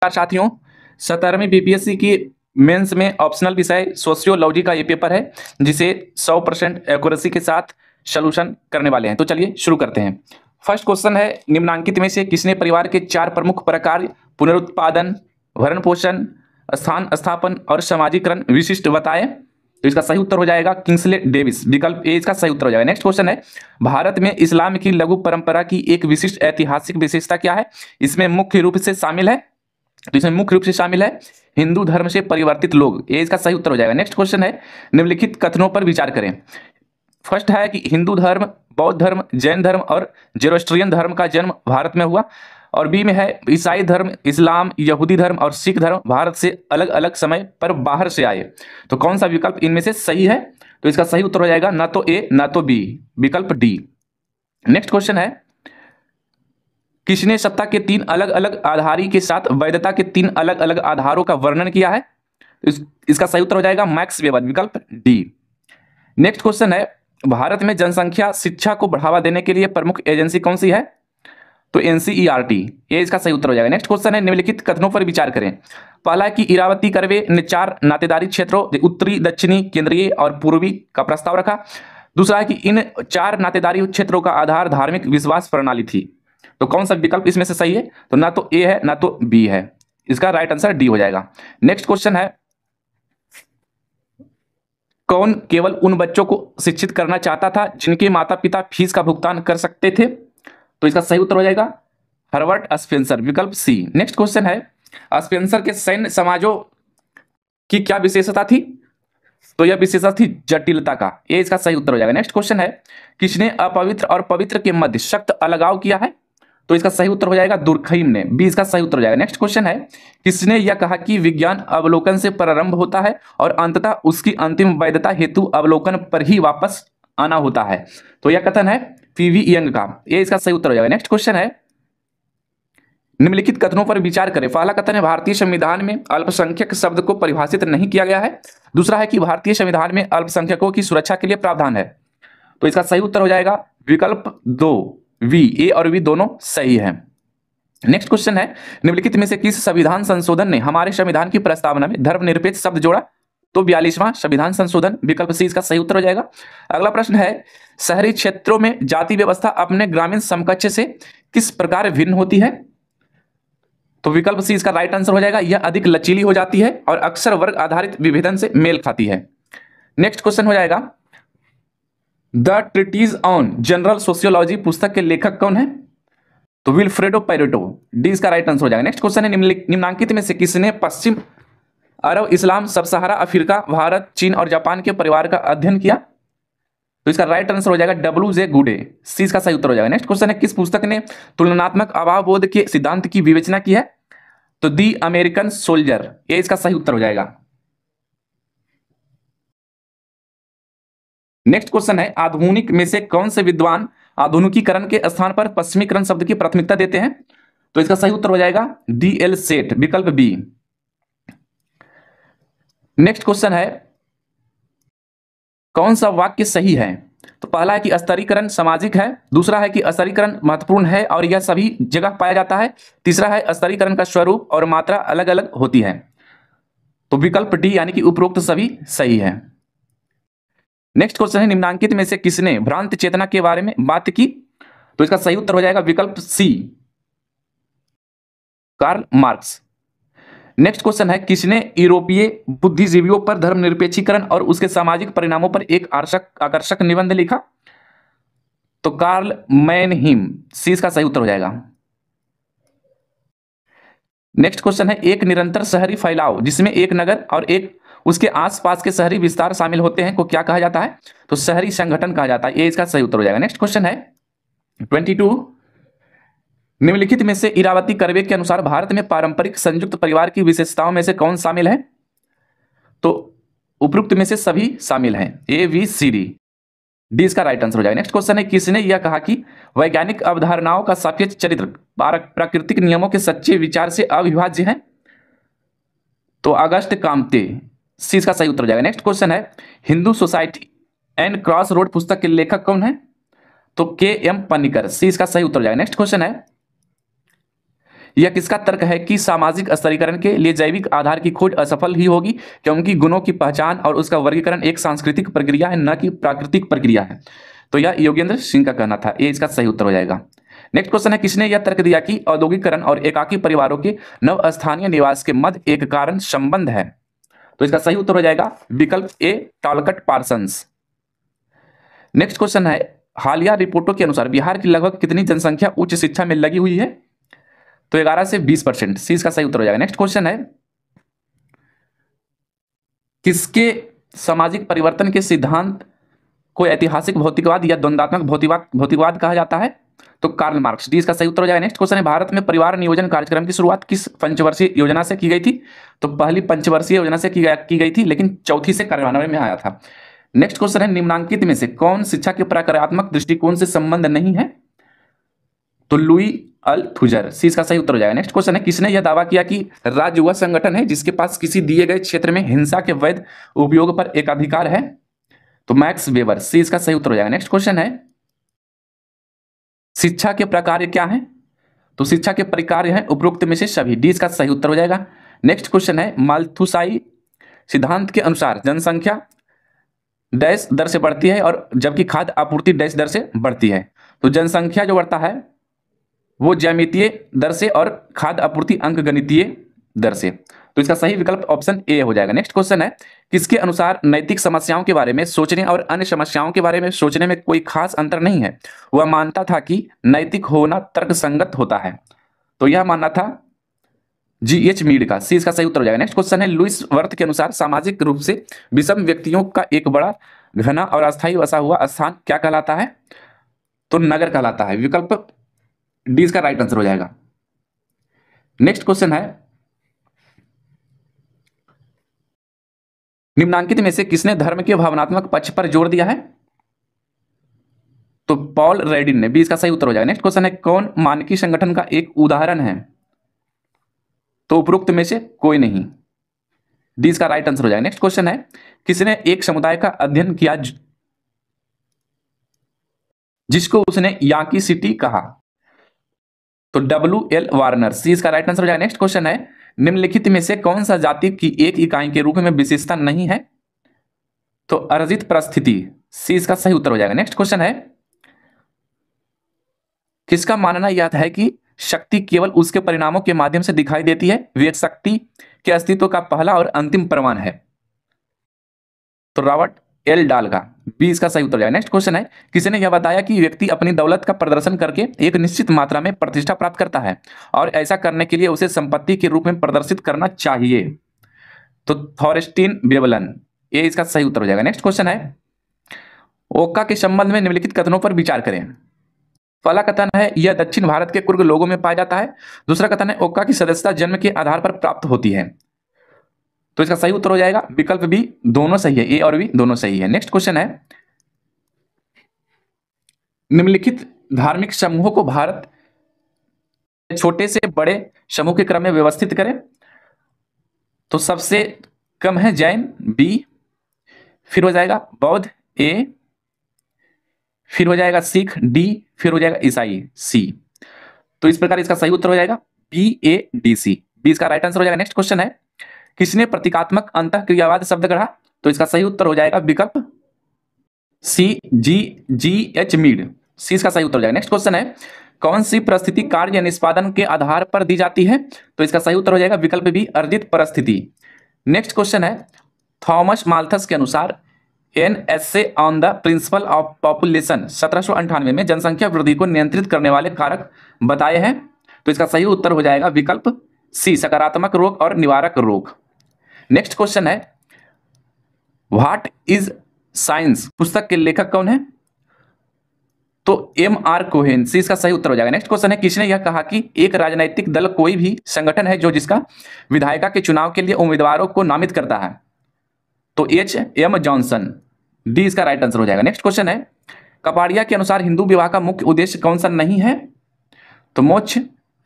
साथियों, 17वीं बीपीएससी की मेंस में ऑप्शनल विषय सोशियोलॉजी का ये पेपर है जिसे 100% एक्यूरेसी के साथ सॉल्यूशन करने वाले हैं। तो चलिए शुरू करते हैं। फर्स्ट क्वेश्चन है, निम्नांकित में से किसने परिवार के 4 प्रमुख प्रकार पुनरुत्पादन, भरण पोषण, स्थान स्थापन और सामाजिकरण विशिष्ट बताए? तो इसका सही उत्तर हो जाएगा किंग्सले डेविस, विकल्प ए इसका सही उत्तर हो जाएगा। नेक्स्ट क्वेश्चन है, भारत में इस्लाम की लघु परंपरा की एक विशिष्ट ऐतिहासिक विशेषता क्या है? इसमें मुख्य रूप से शामिल है, तो इसमें मुख्य रूप से शामिल है हिंदू धर्म से परिवर्तित लोग, ये इसका सही उत्तर हो जाएगा। नेक्स्ट क्वेश्चन है, निम्नलिखित कथनों पर विचार करें। फर्स्ट है कि हिंदू धर्म, बौद्ध धर्म, जैन धर्म और जेरोस्ट्रियन धर्म का जन्म भारत में हुआ, और बी में है ईसाई धर्म, इस्लाम, यहूदी धर्म और सिख धर्म भारत से अलग अलग समय पर बाहर से आए। तो कौन सा विकल्प इनमें से सही है? तो इसका सही उत्तर हो जाएगा ना तो ए ना तो बी, विकल्प डी। नेक्स्ट क्वेश्चन है, किसने सत्ता के 3 अलग अलग आधारी के साथ वैधता के 3 अलग अलग आधारों का वर्णन किया है? इसका सही उत्तर हो जाएगा मैक्स वेबर, विकल्प डी। नेक्स्ट क्वेश्चन है, भारत में जनसंख्या शिक्षा को बढ़ावा देने के लिए प्रमुख एजेंसी कौन सी है? तो एनसीईआरटी, ये इसका सही उत्तर हो जाएगा। नेक्स्ट क्वेश्चन है, निम्नलिखित कथनों पर विचार करें। पहला है कि इरावती कर्वे ने 4 नातेदारी क्षेत्रों उत्तरी, दक्षिणी, केंद्रीय और पूर्वी का प्रस्ताव रखा। दूसरा है कि इन 4 नातेदारी क्षेत्रों का आधार धार्मिक विश्वास प्रणाली थी। तो कौन सा विकल्प इसमें से सही है? तो ना तो ए है ना तो बी है, इसका राइट आंसर डी हो जाएगा। नेक्स्ट क्वेश्चन है, कौन केवल उन बच्चों को शिक्षित करना चाहता था जिनके माता पिता फीस का भुगतान कर सकते थे? तो इसका सही उत्तर हो जाएगा हर्बर्ट स्पेंसर, विकल्प सी। नेक्स्ट क्वेश्चन है, स्पेंसर के सैन्य समाजों की क्या विशेषता थी? तो यह विशेषता थी जटिलता का, ये इसका सही उत्तर हो जाएगा। नेक्स्ट क्वेश्चन है, किसने अपवित्र और पवित्र के मध्य सख्त अलगाव किया है? तो इसका सही उत्तर हो जाएगा दुर्खइम ने, बी इसका सही उत्तर हो जाएगा। नेक्स्ट क्वेश्चन है, किसने यह कहा कि विज्ञान अवलोकन से प्रारंभ होता है और अंततः उसकी अंतिम वैधता हेतु अवलोकन पर ही वापस आना होता है? तो यह कथन है पीवी यंग का, ये इसका सही उत्तर हो जाएगा। नेक्स्ट क्वेश्चन है, निम्नलिखित कथनों पर विचार करें। पहला कथन है, भारतीय संविधान में अल्पसंख्यक शब्द को परिभाषित नहीं किया गया है। दूसरा है कि भारतीय संविधान में अल्पसंख्यकों की सुरक्षा के लिए प्रावधान है। तो इसका सही उत्तर हो जाएगा विकल्प 2, वी। ए और वी दोनों सही है। नेक्स्ट क्वेश्चन है, निम्नलिखित में से किस संविधान संशोधन ने हमारे संविधान की प्रस्तावना में धर्मनिरपेक्ष शब्द जोड़ा? तो 42वां संविधान संशोधन, विकल्प सी इसका सही उत्तर हो जाएगा। अगला प्रश्न है, शहरी क्षेत्रों में जाति व्यवस्था अपने ग्रामीण समकक्ष से किस प्रकार भिन्न होती है? तो विकल्प सी इसका राइट आंसर हो जाएगा, यह अधिक लचीली हो जाती है और अक्सर वर्ग आधारित विभेदन से मेल खाती है। नेक्स्ट क्वेश्चन हो जाएगा, the treatise on general sociology पुस्तक के लेखक कौन है? तो विल्फ्रेडो पैरेटो, डी इसका राइट आंसर हो जाएगा। नेक्स्ट क्वेश्चन है, निम्नलिखित में से किसने पश्चिम अरब, इस्लाम, सब सहारा अफ्रीका, भारत, चीन और जापान के परिवार का अध्ययन किया? तो इसका राइट आंसर हो जाएगा डब्ल्यू.जे. गुडे, सी इसका सही उत्तर हो जाएगा। नेक्स्ट क्वेश्चन है, किस पुस्तक ने तुलनात्मक अभावबोध के सिद्धांत की विवेचना की है? तो दी अमेरिकन सोल्जर, ये इसका सही उत्तर हो जाएगा। नेक्स्ट क्वेश्चन है, आधुनिक में से कौन से विद्वान आधुनिकीकरण के स्थान पर पश्चिमीकरण शब्द की प्राथमिकता देते हैं? तो इसका सही उत्तर हो जाएगा डी.एल. सेठ, विकल्प बी। नेक्स्ट क्वेश्चन है, कौन सा वाक्य सही है? तो पहला है कि स्तरीकरण सामाजिक है, दूसरा है कि स्तरीकरण महत्वपूर्ण है और यह सभी जगह पाया जाता है, तीसरा है स्तरीकरण का स्वरूप और मात्रा अलग अलग होती है। तो विकल्प डी यानी कि उपरोक्त सभी सही है। नेक्स्ट क्वेश्चन है, निम्नांकित में से किसने भ्रांत चेतना के बारे में बात की? तो इसका सही उत्तर हो जाएगा विकल्प सी, कार्ल मार्क्स। नेक्स्ट क्वेश्चन है, किसने यूरोपीय बुद्धिजीवियों पर धर्मनिरपेक्षीकरण और उसके सामाजिक परिणामों पर एक आकर्षक निबंध लिखा? तो कार्ल मैनहीम, सी इसका सही उत्तर हो जाएगा। नेक्स्ट क्वेश्चन है, एक निरंतर शहरी फैलाव जिसमें एक नगर और एक उसके आसपास के शहरी विस्तार शामिल होते हैं को क्या कहा जाता है? तो शहरी संगठन कहा जाता है, ये इसका सही उत्तर हो जाएगा। नेक्स्ट क्वेश्चन है 22, निम्नलिखित में से इरावती कर्वे के अनुसार भारत में पारंपरिक संयुक्त परिवार की विशेषताओं में से कौन शामिल है? तो उपरोक्त में से सभी शामिल हैं, A B C D, D इसका राइट आंसर हो जाएगा। नेक्स्ट क्वेश्चन है, किसने यह कहा कि वैज्ञानिक अवधारणाओं का सापेक्ष चरित्र प्राकृतिक नियमों के सच्चे विचार से अविभाज्य है? तो अगस्त काम्ते, सी इसका सही उत्तर हो जाएगा। नेक्स्ट क्वेश्चन है, Hindu society and cross road पुस्तक के लेखक कौन है? तो के एम पन्नीकर, सी इसका सही उत्तर हो जाएगा। नेक्स्ट क्वेश्चन है, यह किसका तर्क है कि सामाजिक स्तरीकरण के लिए जैविक आधार की खोज असफल ही होगी क्योंकि गुणों की पहचान और उसका वर्गीकरण एक सांस्कृतिक प्रक्रिया है, न कि प्राकृतिक प्रक्रिया है। तो यह योगेंद्र सिंह का कहना था, ये इसका सही उत्तर हो जाएगा। नेक्स्ट क्वेश्चन है, किसने यह तर्क दिया कि औद्योगिकरण और एकाकी परिवारों के नव स्थानीय निवास के मध्य एक कारण संबंध है? तो इसका सही उत्तर हो जाएगा विकल्प ए, टॉलकट पार्सन्स। नेक्स्ट क्वेश्चन है, हालिया रिपोर्टों के अनुसार बिहार की लगभग कितनी जनसंख्या उच्च शिक्षा में लगी हुई है? तो 11 से 20%, सी इसका सही उत्तर हो जाएगा। नेक्स्ट क्वेश्चन है, किसके सामाजिक परिवर्तन के सिद्धांत को ऐतिहासिक भौतिकवाद या द्वंद्वात्मक भौतिकवाद कहा जाता है? तो कार्ल मार्क्स, डी इसका सही उत्तर हो जाएगा। नेक्स्ट क्वेश्चन है, भारत में परिवार नियोजन कार्यक्रम की शुरुआत किस पंचवर्षीय योजना से की गई थी? तो पहली पंचवर्षीय योजना से की गई थी, लेकिन चौथी से कार्यान्वयन में आया था। नेक्स्ट क्वेश्चन है, निम्नांकित में से कौन शिक्षा के प्रकारात्मक दृष्टिकोण से संबंध नहीं है? तो लुई अल्थुजर, सी इसका सही उत्तर हो जाएगा। नेक्स्ट क्वेश्चन है, किसने यह दावा किया कि राज्य वह संगठन है जिसके पास किसी दिए गए क्षेत्र में हिंसा के वैध उपयोग पर एकाधिकार है? तो मैक्स वेबर, सी इसका सही उत्तर हो जाएगा। नेक्स्ट क्वेश्चन है, शिक्षा के प्रकार क्या हैं? तो शिक्षा के प्रकार हैं उपरोक्त में से सभी, डी इसका सही उत्तर हो जाएगा। नेक्स्ट क्वेश्चन है, माल्थुसाई सिद्धांत के अनुसार जनसंख्या डैश दर से बढ़ती है और जबकि खाद्य आपूर्ति डैश दर से बढ़ती है। तो जनसंख्या जो बढ़ता है वो ज्यामितीय दर से और खाद्य आपूर्ति अंकगणितीय दर से। तो इसका सही विकल्प ऑप्शन ए हो जाएगा। नेक्स्ट क्वेश्चन है, किसके अनुसार नैतिक समस्याओं के बारे में सोचने और अन्य समस्याओं के बारे में सोचने में कोई खास अंतर नहीं है? वह मानता था कि नैतिक होना तर्कसंगत होता है। तो यह मानना था G.H. मीड का, सी इसका सही उत्तर हो जाएगा। नेक्स्ट क्वेश्चन है, लुईस वर्थ के अनुसार सामाजिक रूप से विषम व्यक्तियों का एक बड़ा घना और अस्थायी बसा हुआ स्थान क्या कहलाता है? तो नगर कहलाता है, विकल्प डी इसका राइट आंसर हो जाएगा। नेक्स्ट क्वेश्चन है, निम्नांकित में से किसने धर्म के भावनात्मक पक्ष पर जोर दिया है? तो पॉल रेडिन ने, बी इसका सही उत्तर हो जाएगा। नेक्स्ट क्वेश्चन है, कौन मानकी संगठन का एक उदाहरण है? तो उपरोक्त में से कोई नहीं, डी इसका राइट आंसर हो जाएगा। नेक्स्ट क्वेश्चन है, किसने एक समुदाय का अध्ययन किया जिसको उसने याकी सिटी कहा? तो W.L. वार्नर, सी इसका राइट आंसर हो जाएगा। नेक्स्ट क्वेश्चन है, निम्नलिखित में से कौन सा जाति की एक इकाई के रूप में विशेषता नहीं है? तो अर्जित परिस्थिति, सी इसका सही उत्तर हो जाएगा। नेक्स्ट क्वेश्चन है, किसका मानना यह है कि शक्ति केवल उसके परिणामों के माध्यम से दिखाई देती है? विवेक शक्ति के अस्तित्व का पहला और अंतिम प्रमाण है। तो रॉबर्ट एल डाल का, बी इसका सही उत्तर हो जाएगा। नेक्स्ट क्वेश्चन है, किसने यह बताया कि व्यक्ति अपनी दौलत का प्रदर्शन करके एक निश्चित मात्रा में प्रतिष्ठा प्राप्त करता है और ऐसा करने के लिए उसे संपत्ति के रूप में प्रदर्शित करना चाहिए? तो थॉरस्टीन वेबलन, ये इसका सही उत्तर हो जाएगा। नेक्स्ट क्वेश्चन है, ओक्का के संबंध में निम्नलिखित कथनों पर विचार करें। पहला कथन है, यह दक्षिण भारत के कुर्ग लोगों में पाया जाता है। दूसरा कथन है, ओक्का की सदस्यता जन्म के आधार पर प्राप्त होती है। तो इसका सही उत्तर हो जाएगा विकल्प बी, दोनों सही है, ए और बी दोनों सही है। नेक्स्ट क्वेश्चन है, निम्नलिखित धार्मिक समूहों को भारत छोटे से बड़े समूह के क्रम में व्यवस्थित करें। तो सबसे कम है जैन, बी, फिर हो जाएगा बौद्ध, ए, फिर हो जाएगा सिख, डी, फिर हो जाएगा ईसाई, सी। तो इस प्रकार इसका सही उत्तर हो जाएगा BADC, बी इसका राइट आंसर हो जाएगा। नेक्स्ट क्वेश्चन है, किसने प्रतीकात्मक अंतःक्रियावाद शब्द गढ़ा? तो इसका सही उत्तर हो जाएगा विकल्प सी, G.H. मीड, सी इसका सही उत्तर हो जाएगा। नेक्स्ट क्वेश्चन है, कौन सी परिस्थिति कार्य निष्पादन के आधार पर दी जाती है? तो इसका सही उत्तर हो जाएगा विकल्प बी, अर्जित परिस्थिति। नेक्स्ट क्वेश्चन है, थॉमस माल्थस के अनुसार an essay on the principle of population 1798 में जनसंख्या वृद्धि को नियंत्रित करने वाले कारक बताए हैं। तो इसका सही उत्तर हो जाएगा विकल्प सी, सकारात्मक रोग और निवारक रोग। नेक्स्ट क्वेश्चन है, व्हाट इज साइंस पुस्तक के लेखक कौन है? तो M.R. कोहेन, सी इसका सही उत्तर हो जाएगा। नेक्स्ट क्वेश्चन है, किसने यह कहा कि एक राजनीतिक दल कोई भी संगठन है जो जिसका विधायिका के चुनाव के लिए उम्मीदवारों को नामित करता है? तो H.M. जॉनसन, डी इसका राइट आंसर हो जाएगा। नेक्स्ट क्वेश्चन है, कपाड़िया के अनुसार हिंदू विवाह का मुख्य उद्देश्य कौन सा नहीं है? तो मोक्ष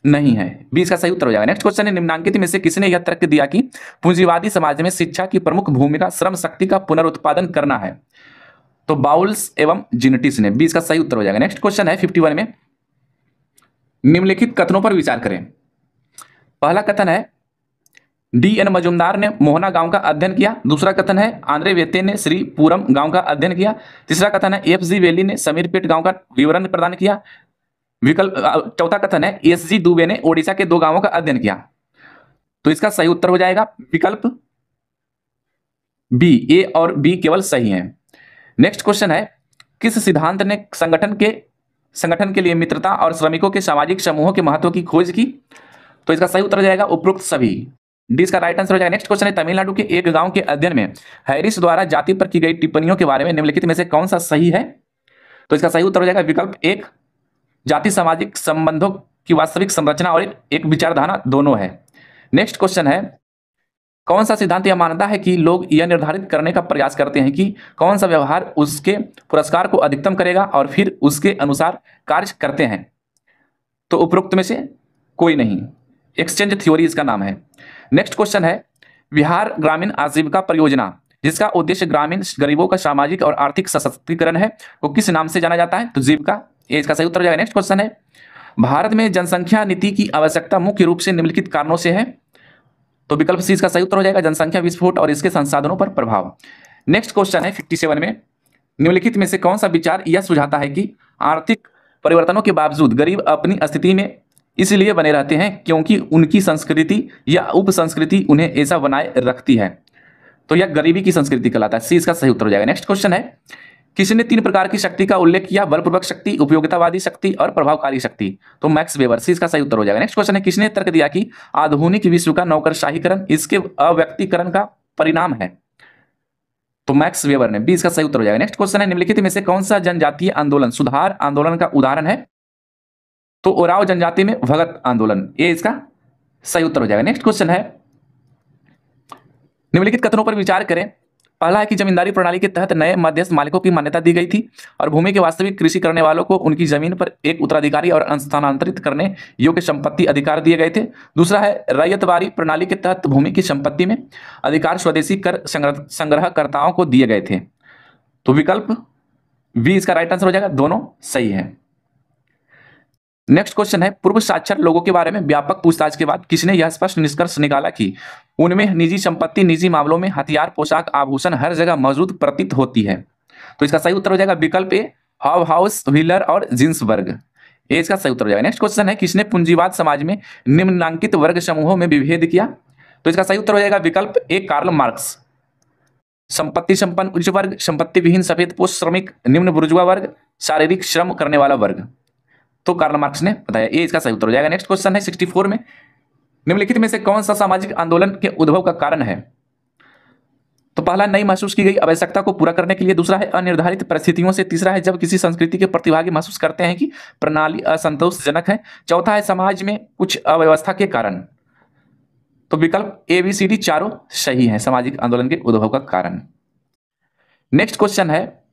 नहीं है, बी इसका सही उत्तर हो जाएगा। नेक्स्ट क्वेश्चन है, निम्नांकित में से किसने यह तर्क दिया कि पूंजीवादी समाज में शिक्षा की प्रमुख भूमिका श्रम शक्ति का पुनरुत्पादन करना है? तो बाउल्स एवं जिनेटिस ने, बी इसका सही उत्तर हो जाएगा। नेक्स्ट क्वेश्चन है 51 में, निम्नलिखित कथनों पर विचार करें। पहला कथन है डी.एन. मजुमदार ने मोहना गांव का अध्ययन किया। दूसरा कथन है आंद्रे वेते ने श्रीपुरम गांव का अध्ययन किया। तीसरा कथन है एफ.जी. वेली ने समीरपेट गांव का विवरण प्रदान किया। विकल्प चौथा कथन है एस.जी. दुबे ने ओडिशा के 2 गांवों का अध्ययन किया। तो इसका सही उत्तर हो जाएगा विकल्प बी। ए और बी केवल सही हैं। नेक्स्ट क्वेश्चन है किस सिद्धांत ने संगठन के लिए मित्रता और श्रमिकों के सामाजिक समूहों के महत्व की खोज की? तो इसका सही उत्तर हो जाएगा उपरोक्त सभी। डी इसका राइट आंसर हो जाएगा। नेक्स्ट क्वेश्चन है तमिलनाडु के एक गांव के अध्ययन में हैरिस द्वारा जाति पर की गई टिप्पणियों के बारे में निम्नलिखित में से कौन सा सही है? तो इसका सही उत्तर हो जाएगा विकल्प 1। जाति सामाजिक संबंधों की वास्तविक संरचना और एक विचारधारा दोनों है। नेक्स्ट क्वेश्चन है कौन सा सिद्धांत यह मानता है कि लोग यह निर्धारित करने का प्रयास करते हैं कि कौन सा व्यवहार उसके पुरस्कार को अधिकतम करेगा और फिर उसके अनुसार कार्य करते हैं? तो उपरोक्त में से कोई नहीं। एक्सचेंज थ्योरी इसका नाम है। नेक्स्ट क्वेश्चन है बिहार ग्रामीण आजीविका परियोजना जिसका उद्देश्य ग्रामीण गरीबों का सामाजिक और आर्थिक सशक्तिकरण है वो किस नाम से जाना जाता है? तो जीविका। ये इसका सही उत्तर हो जाएगा। नेक्स्ट क्वेश्चन है भारत में जनसंख्या नीति की आवश्यकता मुख्य रूप से निम्नलिखित कारणों से है। तो विकल्प सी इसका सही उत्तर हो जाएगा जनसंख्या विस्फोट और इसके संसाधनों पर प्रभाव। नेक्स्ट क्वेश्चन है 57 में निम्नलिखित में से कौन सा विचार यह सुझाता है कि आर्थिक परिवर्तनों के बावजूद गरीब अपनी स्थिति में इसलिए बने रहते हैं क्योंकि उनकी संस्कृति या उप संस्कृति उन्हें ऐसा बनाए रखती है? तो यह गरीबी की संस्कृति कहलाता है। सी इसका सही उत्तर हो जाएगा। नेक्स्ट क्वेश्चन है किसने 3 प्रकार की शक्ति का उल्लेख किया? बलपूर्वक शक्ति, उपयोगितावादी शक्ति और प्रभावकारी शक्ति। तो मैक्स वेबर। सी इसका सही उत्तर हो जाएगा। नेक्स्ट क्वेश्चन है किसने तर्क दिया कि आधुनिक विश्व का नौकरशाहीकरण इसके अव्यक्तीकरण का परिणाम है? तो मैक्स वेबर ने। बी इसका सही उत्तर हो जाएगा। नेक्स्ट क्वेश्चन है निम्नलिखित में से कौन सा जनजातीय आंदोलन सुधार आंदोलन का उदाहरण है? तो ओराव जनजाति में भगत आंदोलन। ये इसका सही उत्तर हो जाएगा। नेक्स्ट क्वेश्चन है निम्नलिखित कथनों पर विचार करें। पहला है कि जमींदारी प्रणाली के तहत नए मध्यस्थ मालिकों की मान्यता दी गई थी और भूमि के वास्तविक कृषि करने वालों को उनकी जमीन पर एक उत्तराधिकारी और स्थानांतरित करने योग्य संपत्ति अधिकार दिए गए थे। दूसरा है रैयतवारी प्रणाली के तहत भूमि की संपत्ति में अधिकार स्वदेशी कर संग्रहकर्ताओं को दिए गए थे। तो विकल्प बी इसका राइट आंसर हो जाएगा। दोनों सही है। नेक्स्ट क्वेश्चन है पूर्व साक्षर लोगों के बारे में व्यापक पूछताछ के बाद किसने यह स्पष्ट निष्कर्ष निकाला कि उनमें निजी संपत्ति निजी मामलों में हथियार पोशाक आभूषण हर जगह मौजूद प्रतीत होती है? तो इसका सही उत्तर हो जाएगा विकल्प ए हाउस व्हीलर और जिन्सबर्ग। ये इसका सही उत्तर हो जाएगा। नेक्स्ट क्वेश्चन है किसने पूंजीवाद समाज में निम्नांकित वर्ग समूहों में विभेद किया? तो इसका सही उत्तर हो जाएगा विकल्प ए कार्ल मार्क्स। संपत्ति संपन्न उच्च वर्ग, संपत्ति विहीन सफेद पोष श्रमिक, निम्न बुर्जुआ वर्ग, शारीरिक श्रम करने वाला वर्ग। तो कार्ल मार्क्स ने बताया। ये इसका सही उत्तर हो जाएगा। नेक्स्ट क्वेश्चन है 64 में निम्नलिखित में से कौन सा सामाजिक आंदोलन के उद्भव का कारण है? तो पहला नई महसूस की गई आवश्यकता को पूरा करने के लिए, दूसरा है अनिर्धारित परिस्थितियों से, तीसरा है जब किसी संस्कृति के प्रतिभागी महसूस करते हैं कि प्रणाली असंतोषजनक है, चौथा है समाज में कुछ अव्यवस्था के कारण। तो विकल्प ए बी सी डी चारों सही है सामाजिक आंदोलन के उद्भव का कारण। नेक्स्ट क्वेश्चन है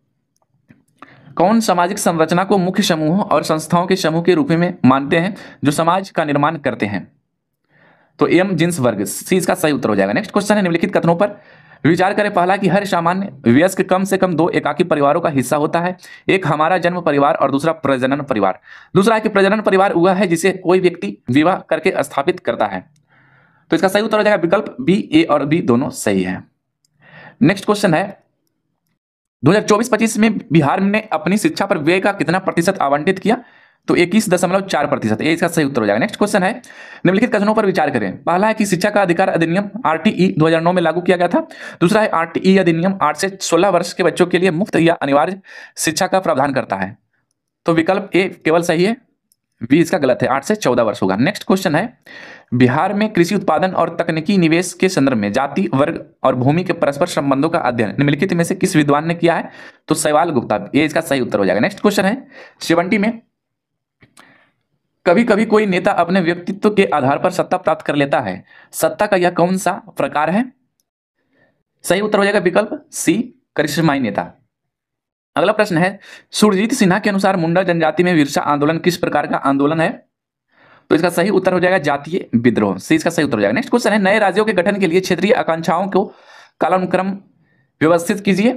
कौन सामाजिक संरचना को मुख्य समूहों और संस्थाओं के समूह के रूप में मानते हैं जो समाज का निर्माण करते हैं? तो एम जिन्सबर्ग। सी इसका सही उत्तर हो जाएगा। नेक्स्ट क्वेश्चन है निम्नलिखित कथनों पर विचार करें। पहला कि हर सामान्य वयस्क कम से कम 2 एकाकी परिवारों का हिस्सा होता है, एक हमारा जन्म परिवार और दूसरा प्रजनन परिवार। दूसरा है कि प्रजनन परिवार वह है जिसे कोई व्यक्ति विवाह करके स्थापित करता है। तो इसका सही उत्तर हो जाएगा विकल्प बी। ए और बी दोनों सही है। नेक्स्ट क्वेश्चन है 2024-25 में बिहार ने अपनी शिक्षा पर व्यय का कितना प्रतिशत आवंटित किया? तो 21.4%। ये इसका सही उत्तर हो जाएगा। नेक्स्ट क्वेश्चन है निम्नलिखित कथनों पर विचार करें। पहला है कि शिक्षा का अधिकार अधिनियम RTE 2009 में लागू किया गया था। दूसरा है RTE अधिनियम 8 से 16 वर्ष के बच्चों के लिए मुफ्त या अनिवार्य शिक्षा का प्रावधान करता है। तो विकल्प ए केवल सही है, बी इसका गलत है, 8 से 14 वर्ष होगा। नेक्स्ट क्वेश्चन है बिहार में कृषि उत्पादन और तकनीकी निवेश के संदर्भ में जाति वर्ग और भूमि के परस्पर संबंधों का अध्ययन निम्नलिखित में से किस विद्वान ने किया है? तो सवाल गुप्ता। ये इसका सही उत्तर हो जाएगा। नेक्स्ट क्वेश्चन है 70 में कभी कभी कोई नेता अपने व्यक्तित्व के आधार पर सत्ता प्राप्त कर लेता है, सत्ता का यह कौन सा प्रकार है? सही उत्तर हो जाएगा विकल्प सी करिश्माई नेता। अगला प्रश्न है सुरजीत सिन्हा के अनुसार मुंडा जनजाति में विरसा आंदोलन किस प्रकार का आंदोलन है? तो इसका सही उत्तर हो जाएगा जातीय विद्रोह। सी इसका सही उत्तर हो जाएगा। नेक्स्ट क्वेश्चन है नए राज्यों के गठन के लिए क्षेत्रीय आकांक्षाओं को कालानुक्रम व्यवस्थित कीजिए।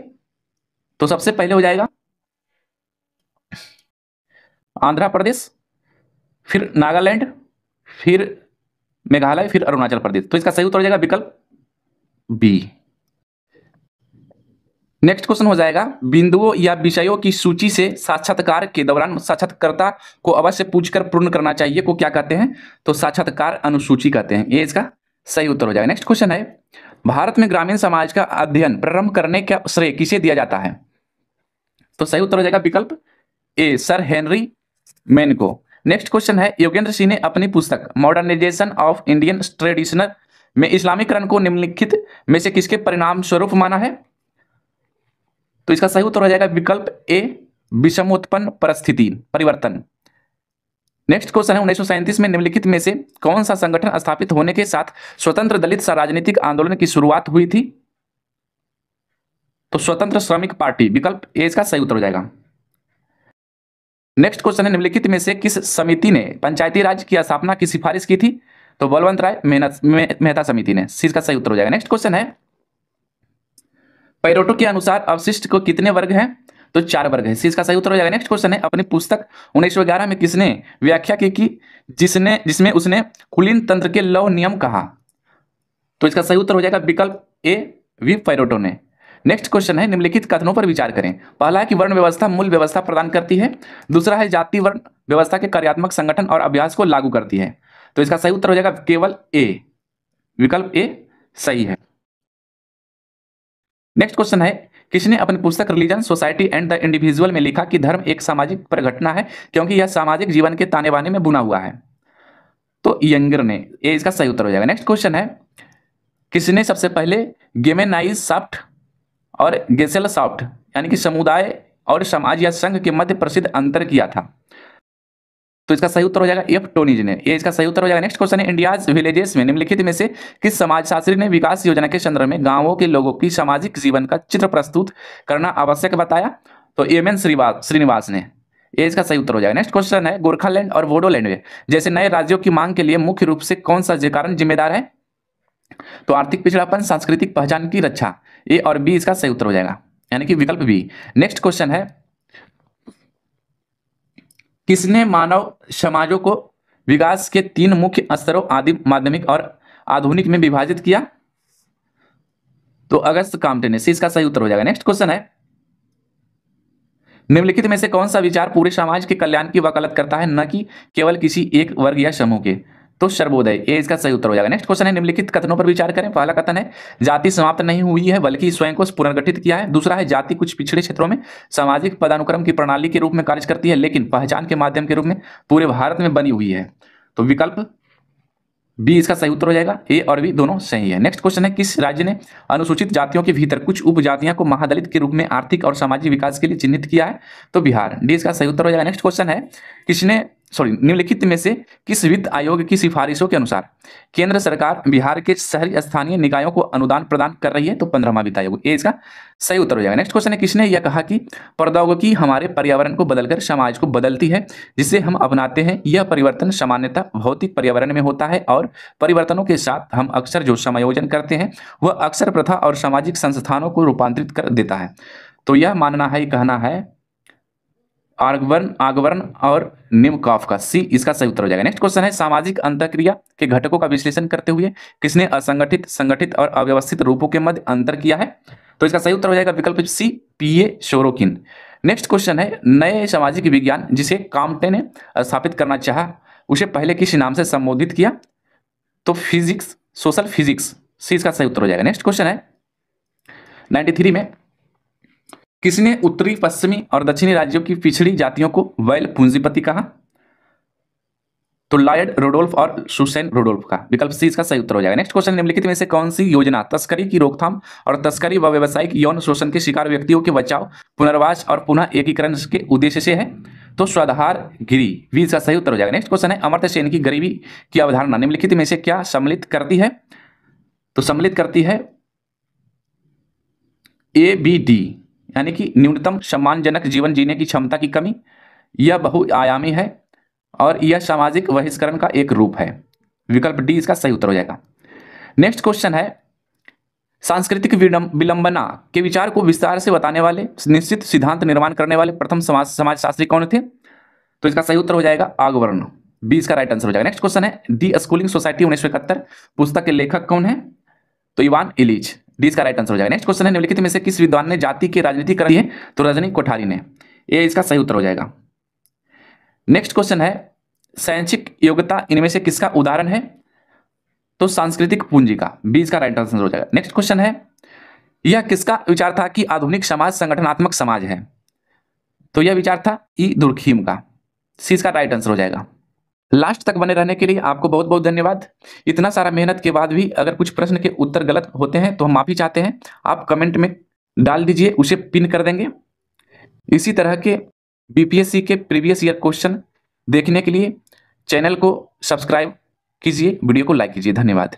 तो सबसे पहले हो जाएगा आंध्र प्रदेश, फिर नागालैंड, फिर मेघालय, फिर अरुणाचल प्रदेश। तो इसका सही उत्तर हो जाएगा विकल्प बी। नेक्स्ट क्वेश्चन हो जाएगा, बिंदुओं या विषयों की सूची से साक्षात्कार के दौरान साक्षात्कारकर्ता को अवश्य पूछकर पूर्ण करना चाहिए को क्या कहते हैं? तो साक्षात्कार अनुसूची कहते हैं। ये इसका सही उत्तर हो जाएगा। नेक्स्ट क्वेश्चन है, भारत में ग्रामीण समाज का अध्ययन प्रारंभ करने का श्रेय किसे दिया जाता है? तो सही उत्तर हो जाएगा विकल्प ए, सर हेनरी मेन को। नेक्स्ट क्वेश्चन है, योगेंद्र सिंह ने अपनी पुस्तक मॉडर्नाइजेशन ऑफ इंडियन ट्रेडिशनल में इस्लामीकरण को निम्नलिखित में से किसके परिणाम स्वरूप माना है? तो इसका सही उत्तर हो जाएगा विकल्प ए, विषमोत्पन्न परिस्थिति परिवर्तन। नेक्स्ट क्वेश्चन है, 1937 में निम्नलिखित में से कौन सा संगठन स्थापित होने के साथ स्वतंत्र दलित राजनीतिक आंदोलन की शुरुआत हुई थी? तो स्वतंत्र श्रमिक पार्टी, विकल्प ए इसका सही उत्तर हो जाएगा। नेक्स्ट क्वेश्चन है, निम्नलिखित में से किस समिति ने पंचायती राज की स्थापना की सिफारिश की थी? तो बलवंत राय मेहता समिति ने। सी इसका सही उत्तर हो जाएगा। नेक्स्ट क्वेश्चन है, पैरेटो के अनुसार अवशिष्ट को कितने वर्ग हैं? तो 4 वर्ग है। सी इसका सही उत्तर हो जाएगा। नेक्स्ट क्वेश्चन है, अपनी पुस्तक 1911 में किसने व्याख्या की जिसमें उसने कुलीन तंत्र के लौह नियम कहा? तो इसका सही उत्तर हो जाएगा विकल्प ए, वी पैरेटो ने। नेक्स्ट क्वेश्चन है, निम्नलिखित कथनों पर विचार करें। पहला है कि वर्ण व्यवस्था मूल व्यवस्था प्रदान करती है। दूसरा है जाति वर्ण व्यवस्था के कार्यात्मक संगठन और अभ्यास को लागू करती है। तो इसका सही उत्तर हो जाएगा केवल ए, विकल्प ए सही है। नेक्स्ट क्वेश्चन है, किसने अपनी पुस्तक religion society and the individual में लिखा कि धर्म एक सामाजिक परिघटना है क्योंकि यह सामाजिक जीवन के ताने बाने में बुना हुआ है? तो यंगर ने। ये इसका सही उत्तर हो जाएगा। नेक्स्ट क्वेश्चन है, किसने सबसे पहले गेमेनाइज सॉफ्ट और गेसेल सॉफ्ट यानी कि समुदाय और समाज या संघ के मध्य प्रसिद्ध अंतर किया था? तो इसका सही उत्तर हो जाएगा एफ टोनीज ने। ये इसका सही उत्तर हो जाएगा। नेक्स्ट क्वेश्चन है, इंडियाज विलेजेस में निम्नलिखित में से किस समाजशास्त्री ने विकास योजना के संदर्भ में गांवों के लोगों की सामाजिक जीवन का चित्र प्रस्तुत करना आवश्यक बताया? तो एम.एन. श्रीनिवास ने। ये इसका सही उत्तर हो जाएगा। नेक्स्ट क्वेश्चन है, गोरखालैंड और बोडोलैंड में जैसे नए राज्यों की मांग के लिए मुख्य रूप से कौन सा कारण जिम्मेदार है? तो आर्थिक पिछड़ापन, सांस्कृतिक पहचान की रक्षा। ए और बी इसका सही उत्तर हो जाएगा, यानी कि विकल्प बी। नेक्स्ट क्वेश्चन है, किसने मानव समाजों को विकास के 3 मुख्य स्तरों आदि, माध्यमिक और आधुनिक में विभाजित किया? तो अगस्त काम्टे ने। सी इसका सही उत्तर हो जाएगा। नेक्स्ट क्वेश्चन है, निम्नलिखित में से कौन सा विचार पूरे समाज के कल्याण की वकालत करता है, न कि केवल किसी एक वर्ग या समूह के? तो सर्वोदय। ये इसका सही उत्तर हो जाएगा। नेक्स्ट क्वेश्चन है, निम्नलिखित कथनों पर विचार करें। पहला कथन है, जाति समाप्त नहीं हुई है बल्कि स्वयं को पुनर्गठित किया है। दूसरा है, जाति कुछ पिछड़े क्षेत्रों में सामाजिक पदानुक्रम की प्रणाली के रूप में कार्य करती है लेकिन पहचान के माध्यम के रूप में पूरे भारत में बनी हुई है। तो विकल्प बी इसका सही उत्तर हो जाएगा। ए और बी दोनों सही है। नेक्स्ट क्वेश्चन है, किस राज्य ने अनुसूचित जातियों के भीतर कुछ उपजातियां को महादलित के रूप में आर्थिक और सामाजिक विकास के लिए चिन्हित किया है? तो बिहार। डी इसका सही उत्तर हो जाएगा। नेक्स्ट क्वेश्चन है, निम्नलिखित में से किस वित्त आयोग की सिफारिशों के अनुसार केंद्र सरकार बिहार के शहरी स्थानीय निकायों को अनुदान प्रदान कर रही है? तो 15वां वित्त आयोग। ये इसका सही उत्तर हो जाएगा। नेक्स्ट क्वेश्चन है, किसने यह कहा कि प्रौद्योगिकी हमारे पर्यावरण को बदलकर समाज को बदलती है जिसे हम अपनाते हैं? यह परिवर्तन सामान्यतः भौतिक पर्यावरण में होता है और परिवर्तनों के साथ हम अक्सर जो समायोजन करते हैं वह अक्सर प्रथा और सामाजिक संस्थानों को रूपांतरित कर देता है। तो यह मानना है, कहना है आगवर्न और निमकॉफ का। सी इसका सही उत्तर हो जाएगा। नेक्स्ट क्वेश्चन है, सामाजिक अंतःक्रिया के घटकों का विश्लेषण करते हुए किसने असंगठित, संगठित और अव्यवस्थित रूपों के मध्य अंतर किया है? तो इसका सही उत्तर हो जाएगा विकल्प सी, पीए शोरोकिन। नेक्स्ट क्वेश्चन है, नए सामाजिक विज्ञान जिसे काम्टे ने स्थापित करना चाहा उसे पहले किस नाम से संबोधित किया? तो फिजिक्स, सोशल फिजिक्स। सी इसका सही उत्तर हो जाएगा। नेक्स्ट क्वेश्चन है, 93 में किसने उत्तरी, पश्चिमी और दक्षिणी राज्यों की पिछड़ी जातियों को वैल पूंजीपति कहा? तो लॉयड रोडोल्फ और सुसैन रोडोल्फ का। विकल्प सी इसका सही उत्तर हो जाएगा। नेक्स्ट क्वेश्चन, निम्नलिखित में से कौन सी योजना तस्करी की रोकथाम और तस्करी व व्यावसायिक यौन शोषण के शिकार व्यक्तियों के बचाव, पुनर्वास और पुनः एकीकरण के उद्देश्य से है? तो स्वाधार गिरी। वी इसका सही उत्तर हो जाएगा। नेक्स्ट क्वेश्चन है, अमर्त्य सेन की गरीबी की अवधारणा निम्नलिखित में से क्या सम्मिलित करती है? तो सम्मिलित करती है ABD यानी कि न्यूनतम सम्मानजनक जीवन जीने की क्षमता की कमी, यह बहुआयामी है और यह सामाजिक बहिष्करण का एक रूप है। विकल्प डी इसका सही उत्तर हो जाएगा। नेक्स्ट क्वेश्चन है, सांस्कृतिक विडंबना के विचार को विस्तार से बताने वाले, निश्चित सिद्धांत निर्माण करने वाले प्रथम समाजशास्त्री कौन थे? तो इसका सही उत्तर हो जाएगा आगवर्न। बी इसका राइट आंसर हो जाएगा। नेक्स्ट क्वेश्चन है दी स्कूलिंग सोसाइटी 1971 पुस्तक के लेखक कौन है? तो इवान इलीच, डी इसका राइट आंसर हो जाएगा। नेक्स्ट क्वेश्चन है निम्नलिखित में से किस विद्वान ने जाति की राजनीति करी है? तो रजनी कोठारी ने, ए इसका सही उत्तर हो जाएगा। नेक्स्ट क्वेश्चन है शैक्षिक योग्यता इनमें से किसका उदाहरण है? तो सांस्कृतिक पूंजी का, बी इसका राइट आंसर हो जाएगा। नेक्स्ट क्वेश्चन है यह किसका विचार था कि आधुनिक समाज संगठनात्मक समाज है? तो यह विचार था ई दुर्खीम का, सी इसका राइट आंसर हो जाएगा। लास्ट तक बने रहने के लिए आपको बहुत बहुत धन्यवाद। इतना सारा मेहनत के बाद भी अगर कुछ प्रश्न के उत्तर गलत होते हैं तो हम माफी चाहते हैं, आप कमेंट में डाल दीजिए, उसे पिन कर देंगे। इसी तरह के बीपीएससी के प्रीवियस ईयर क्वेश्चन देखने के लिए चैनल को सब्सक्राइब कीजिए, वीडियो को लाइक कीजिए। धन्यवाद।